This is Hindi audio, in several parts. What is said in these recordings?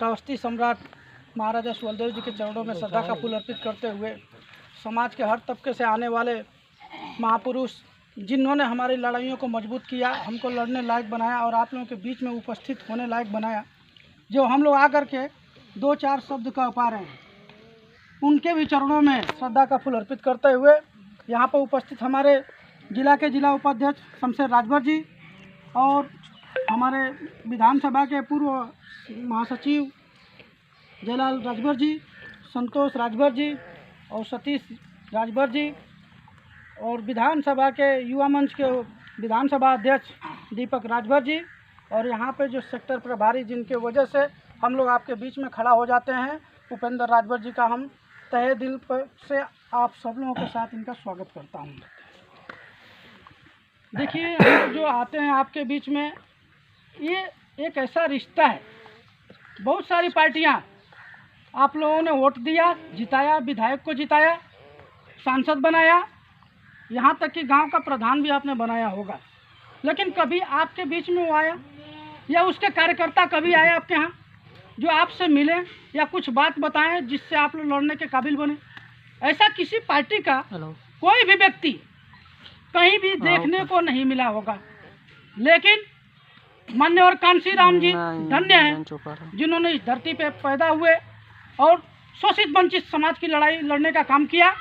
श्रावस्ती सम्राट महाराजा सुहेलदेव जी के चरणों में श्रद्धा का फूल अर्पित करते हुए समाज के हर तबके से आने वाले महापुरुष जिन्होंने हमारी लड़ाइयों को मजबूत किया, हमको लड़ने लायक बनाया और आप लोगों के बीच में उपस्थित होने लायक बनाया, जो हम लोग आकर के 2-4 शब्द कह पा रहे हैं, उनके भी चरणों में श्रद्धा का फूल अर्पित करते हुए यहाँ पर उपस्थित हमारे जिला के जिला उपाध्यक्ष शमशेर राजभर जी और हमारे विधानसभा के पूर्व महासचिव जयलाल राजभर जी, संतोष राजभर जी और सतीश राजभर जी और विधानसभा के युवा मंच के विधानसभा अध्यक्ष दीपक राजभर जी और यहाँ पे जो सेक्टर प्रभारी जिनके वजह से हम लोग आपके बीच में खड़ा हो जाते हैं, उपेंद्र राजभर जी का हम तहे दिल पर से आप सब लोगों के साथ इनका स्वागत करता हूँ। देखिए, हम जो आते हैं आपके बीच में, ये एक ऐसा रिश्ता है। बहुत सारी पार्टियां आप लोगों ने वोट दिया, जिताया, विधायक को जिताया, सांसद बनाया, यहाँ तक कि गांव का प्रधान भी आपने बनाया होगा, लेकिन कभी आपके बीच में वो आया या उसके कार्यकर्ता कभी आए आपके यहाँ जो आपसे मिले या कुछ बात बताएं जिससे आप लोग लड़ने के काबिल बने? ऐसा किसी पार्टी का कोई भी व्यक्ति कहीं भी देखने को नहीं मिला होगा। लेकिन माननीय कांशीराम जी धन्य हैं जिन्होंने इस धरती पे पैदा हुए और शोषित वंचित समाज की लड़ाई लड़ने का काम किया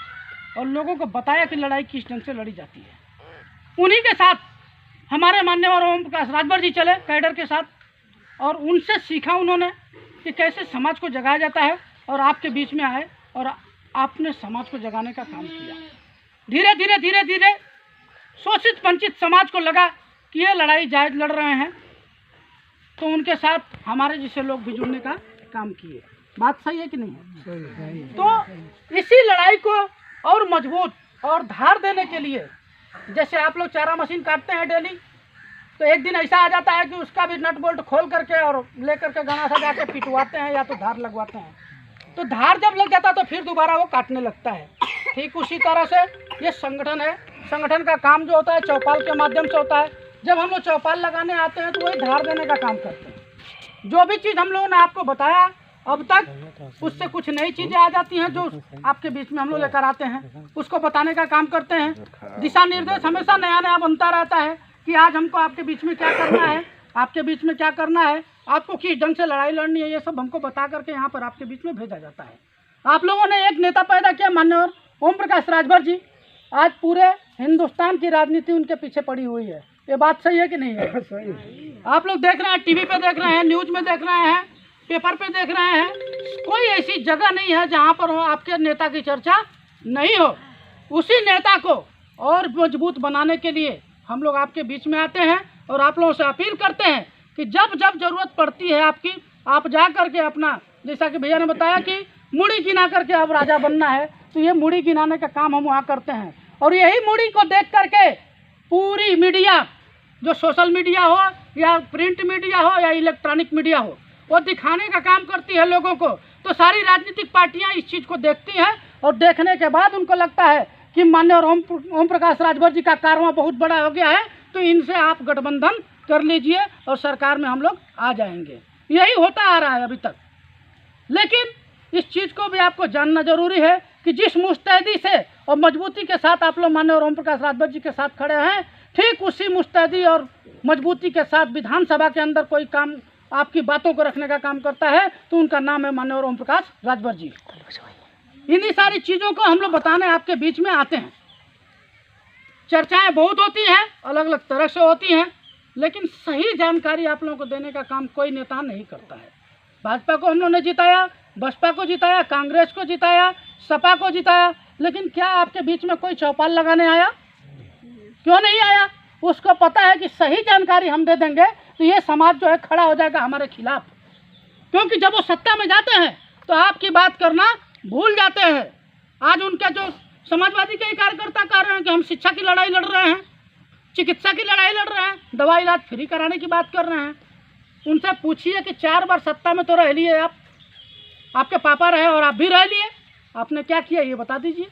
और लोगों को बताया कि लड़ाई किस ढंग से लड़ी जाती है। उन्हीं के साथ हमारे माननीय ओम प्रकाश राजभर जी चले कैडर के साथ और उनसे सीखा उन्होंने कि कैसे समाज को जगाया जाता है और आपके बीच में आए और आपने समाज को जगाने का काम किया। धीरे धीरे शोषित वंचित समाज को लगा कि ये लड़ाई जायज़ लड़ रहे हैं, तो उनके साथ हमारे जैसे लोग भी जुड़ने का काम किए। बात सही है कि नहीं? सही। तो इसी लड़ाई को और मजबूत और धार देने के लिए, जैसे आप लोग चारा मशीन काटते हैं डेली, तो एक दिन ऐसा आ जाता है कि उसका भी नट बोल्ट खोल करके और लेकर के गाना सा जाके पिटवाते हैं या तो धार लगवाते हैं। तो धार जब लग जाता है तो फिर दोबारा वो काटने लगता है। ठीक उसी तरह से ये संगठन है। संगठन का काम जो होता है चौपाल के माध्यम से होता है। जब हम लोग चौपाल लगाने आते हैं तो वही धार देने का काम करते हैं। जो भी चीज़ हम लोगों ने आपको बताया अब तक, उससे कुछ नई चीज़ें आ जाती हैं जो आपके बीच में हम लोग लेकर आते हैं, उसको बताने का काम करते हैं। दिशा निर्देश हमेशा नया नया बनता रहता है कि आज हमको आपके बीच में क्या करना है, आपके बीच में क्या करना है, आपको किस ढंग से लड़ाई लड़नी है, ये सब हमको बता करके यहाँ पर आपके बीच में भेजा जाता है। आप लोगों ने एक नेता पैदा किया, माननीय ओम प्रकाश राजभर जी। आज पूरे हिंदुस्तान की राजनीति उनके पीछे पड़ी हुई है। ये बात सही है कि नहीं है? सही। आप लोग देख रहे हैं, टीवी पे देख रहे हैं, न्यूज़ में देख रहे हैं, पेपर पे देख रहे हैं, कोई ऐसी जगह नहीं है जहाँ पर आपके नेता की चर्चा नहीं हो। उसी नेता को और मजबूत बनाने के लिए हम लोग आपके बीच में आते हैं और आप लोगों से अपील करते हैं कि जब जब ज़रूरत पड़ती है आपकी, आप जा करके अपना, जैसा कि भैया ने बताया कि मुड़ी गिना करके अब राजा बनना है, तो ये मुड़ी गिनाने का काम हम वहाँ करते हैं। और यही मुड़ी को देख करके पूरी मीडिया, जो सोशल मीडिया हो या प्रिंट मीडिया हो या इलेक्ट्रॉनिक मीडिया हो, वो दिखाने का काम करती है लोगों को। तो सारी राजनीतिक पार्टियां इस चीज़ को देखती हैं और देखने के बाद उनको लगता है कि माननीय ओम प्रकाश राजभर जी का कारवां बहुत बड़ा हो गया है, तो इनसे आप गठबंधन कर लीजिए और सरकार में हम लोग आ जाएंगे। यही होता आ रहा है अभी तक। लेकिन इस चीज़ को भी आपको जानना जरूरी है कि जिस मुस्तैदी से और मजबूती के साथ आप लोग माननीय ओम प्रकाश राजभर जी के साथ खड़े हैं, ठीक उसी मुस्तैदी और मजबूती के साथ विधानसभा के अंदर कोई काम आपकी बातों को रखने का काम करता है, तो उनका नाम है माननीय ओम प्रकाश राजभर जी। इन्हीं सारी चीज़ों को हम लोग बताने आपके बीच में आते हैं। चर्चाएं बहुत होती हैं, अलग अलग तरह से होती हैं, लेकिन सही जानकारी आप लोगों को देने का काम कोई नेता नहीं करता है। भाजपा को हम लोगों ने जिताया, बसपा को जिताया, कांग्रेस को जिताया, सपा को जिताया, लेकिन क्या आपके बीच में कोई चौपाल लगाने आया? क्यों नहीं आया? उसको पता है कि सही जानकारी हम दे देंगे तो ये समाज जो है खड़ा हो जाएगा हमारे खिलाफ। क्योंकि जब वो सत्ता में जाते हैं तो आपकी बात करना भूल जाते हैं। आज उनके जो समाजवादी के कार्यकर्ता कह रहे हैं कि हम शिक्षा की लड़ाई लड़ रहे हैं, चिकित्सा की लड़ाई लड़ रहे हैं, दवा इलाज फ्री कराने की बात कर रहे हैं। उनसे पूछिए कि 4 बार सत्ता में तो रह लिए आप, आपके पापा रहे और आप भी रह लिए, आपने क्या किया ये बता दीजिए।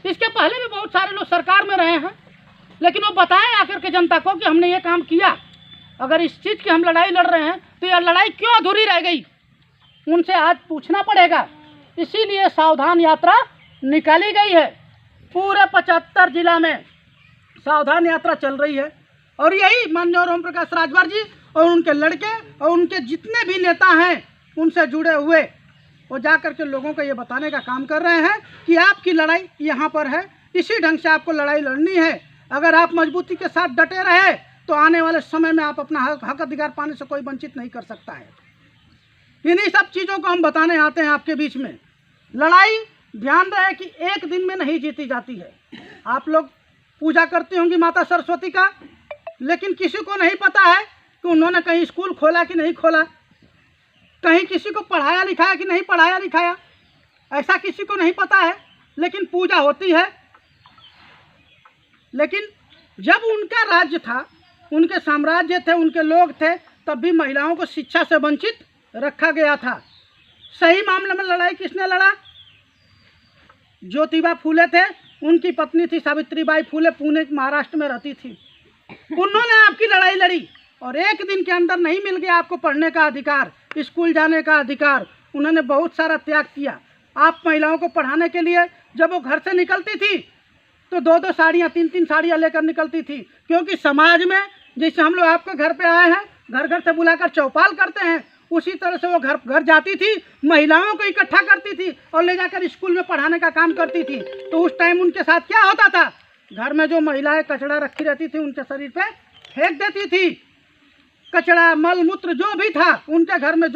इसके पहले भी बहुत सारे लोग सरकार में रहे हैं, लेकिन वो बताएं आकर के जनता को कि हमने ये काम किया। अगर इस चीज़ की हम लड़ाई लड़ रहे हैं तो यह लड़ाई क्यों अधूरी रह गई? उनसे आज पूछना पड़ेगा। इसीलिए सावधान यात्रा निकाली गई है। पूरे 75 जिला में सावधान यात्रा चल रही है और यही माननीय ओम प्रकाश राजभर जी और उनके लड़के और उनके जितने भी नेता हैं उनसे जुड़े हुए वो जा कर के लोगों को ये बताने का काम कर रहे हैं कि आपकी लड़ाई यहाँ पर है, इसी ढंग से आपको लड़ाई लड़नी है। अगर आप मजबूती के साथ डटे रहे तो आने वाले समय में आप अपना हक अधिकार पाने से कोई वंचित नहीं कर सकता है। इन्हीं सब चीज़ों को हम बताने आते हैं आपके बीच में। लड़ाई ध्यान रहे कि एक दिन में नहीं जीती जाती है। आप लोग पूजा करते होंगे माता सरस्वती का, लेकिन किसी को नहीं पता है कि उन्होंने कहीं स्कूल खोला कि नहीं खोला, कहीं किसी को पढ़ाया लिखाया कि नहीं पढ़ाया लिखाया, ऐसा किसी को नहीं पता है। लेकिन पूजा होती है। लेकिन जब उनका राज्य था, उनके साम्राज्य थे, उनके लोग थे, तब भी महिलाओं को शिक्षा से वंचित रखा गया था। सही मामले में लड़ाई किसने लड़ा? ज्योतिबा फूले थे, उनकी पत्नी थी सावित्रीबाई फूले, पुणे महाराष्ट्र में रहती थी। उन्होंने आपकी लड़ाई लड़ी और एक दिन के अंदर नहीं मिल गया आपको पढ़ने का अधिकार, स्कूल जाने का अधिकार। उन्होंने बहुत सारा त्याग किया। आप महिलाओं को पढ़ाने के लिए जब वो घर से निकलती थी तो 2-2 साड़ियाँ 3-3 साड़ियाँ लेकर निकलती थी, क्योंकि समाज में जैसे हम लोग आपके घर पे आए हैं, घर घर से बुलाकर चौपाल करते हैं, उसी तरह से वो घर घर जाती थी, महिलाओं को इकट्ठा करती थी और ले जाकर स्कूल में पढ़ाने का काम करती थी। तो उस टाइम उनके साथ क्या होता था? घर में जो महिलाएं कचड़ा रखी रहती थी उनके शरीर पे फेंक देती थी। कचड़ा मल मूत्र जो भी था उनके घर में